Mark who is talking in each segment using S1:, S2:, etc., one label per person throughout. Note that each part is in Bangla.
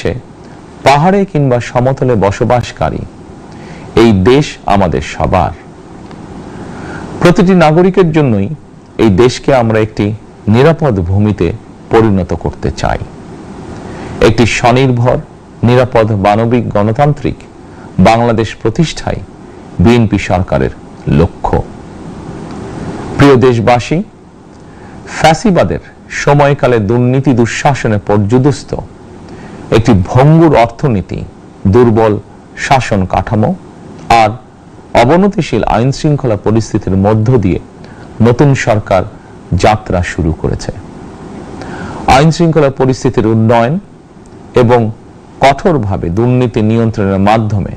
S1: বাংলাদেশে পাহাড়ে কিংবা সমতলে বসবাসকারী এই দেশ আমাদের সবার। প্রতিটি নাগরিকের জন্যই এই দেশকে আমরা একটি নিরাপদ ভূমিতে পরিণত করতে চাই। একটি স্বনির্ভর, নিরাপদ, মানবিক, গণতান্ত্রিক বাংলাদেশ প্রতিষ্ঠাই বিএনপি সরকারের লক্ষ্য। প্রিয় দেশবাসী, ফ্যাসিবাদের সময়কালে দুর্নীতি দুঃশাসনে পর্যুদস্ত একটি ভঙ্গুর অর্থনীতি, দুর্বল শাসন কাঠামো আর অবনতিশীল আইন শৃঙ্খলা পরিস্থিতির মধ্য দিয়ে নতুন সরকার যাত্রা শুরু করেছে। আইন শৃঙ্খলা পরিস্থিতির উন্নয়ন এবং কঠোরভাবে দুর্নীতি নিয়ন্ত্রণের মাধ্যমে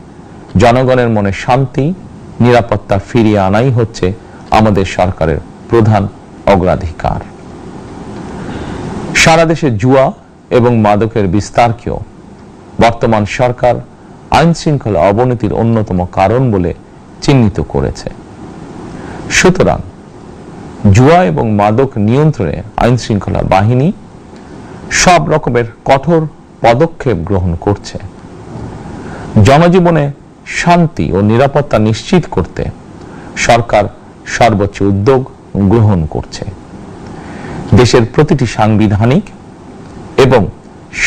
S1: জনগণের মনে শান্তি, নিরাপত্তা ফিরিয়ে আনাই হচ্ছে আমাদের সরকারের প্রধান অগ্রাধিকার। সারা দেশে জুয়া এবং মাদকের বিস্তারকেও বর্তমান সরকার আইন শৃঙ্খলা অবনতির অন্যতম কারণ বলে চিহ্নিত করেছে। সুতরাং জুয়া এবং মাদক নিয়ন্ত্রণে আইন শৃঙ্খলা বাহিনী সব রকমের কঠোর পদক্ষেপ গ্রহণ করছে। জনজীবনে শান্তি ও নিরাপত্তা নিশ্চিত করতে সরকার সর্বোচ্চ উদ্যোগ গ্রহণ করছে। দেশের প্রতিটি সাংবিধানিক এবং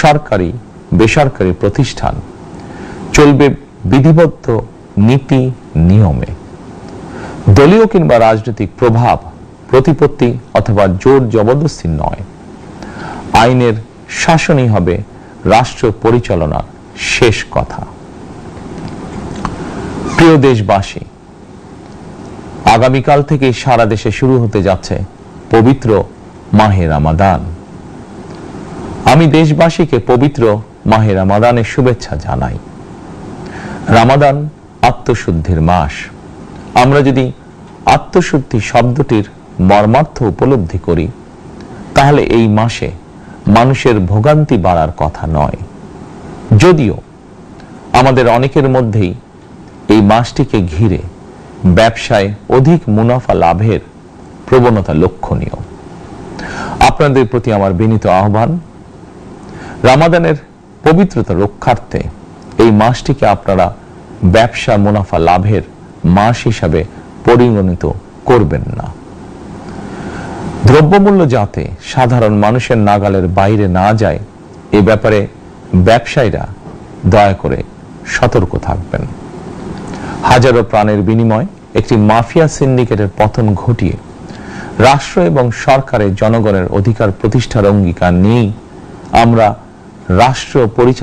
S1: সরকারি বেসরকারি প্রতিষ্ঠান চলবে বিধিবদ্ধ নীতি নিয়মে। দলীয় কিংবা রাজনৈতিক প্রভাব, প্রতিপত্তি অথবা জোর জবরদস্তি নয়। আইনের শাসনই হবে রাষ্ট্র পরিচালনার শেষ কথা। প্রিয় দেশবাসী, আগামীকাল থেকে সারা দেশে শুরু হতে যাচ্ছে পবিত্র মাহে রমাদান। আমি দেশবাসীকে পবিত্র মাহে রমাদানের শুভেচ্ছা জানাই। রমাদান আত্মশুদ্ধির মাস। আমরা যদি আত্মশুদ্ধি শব্দটির মর্মার্থ উপলব্ধি করি, তাহলে এই মাসে মানুষের ভোগান্তি বাড়ার কথা নয়। যদিও আমাদের অনেকের মধ্যেই এই মাসটিকে ঘিরে ব্যবসায় অধিক মুনাফা লাভের প্রবণতা লক্ষণীয়। আপনাদের প্রতি আমার বিনীত আহ্বান, রমাদানের পবিত্রতা রক্ষার্থে এই মাসটিকে আপনারা ব্যবসা মুনাফা লাভের মাস হিসাবে পরিগণিত করবেন না। দ্রব্যমূল্য যাতে সাধারণ মানুষের নাগালের বাইরে না যায়, এ ব্যাপারে ব্যবসায়ীরা দয়া করে সতর্ক থাকবেন। হাজারো প্রাণের বিনিময় একটি মাফিয়া সিন্ডিকেটের পতন ঘটিয়ে রাষ্ট্র এবং সরকারের জনগণের অধিকার প্রতিষ্ঠার অঙ্গীকার নিয়েই আমরা রাষ্ট্র পরিচালনা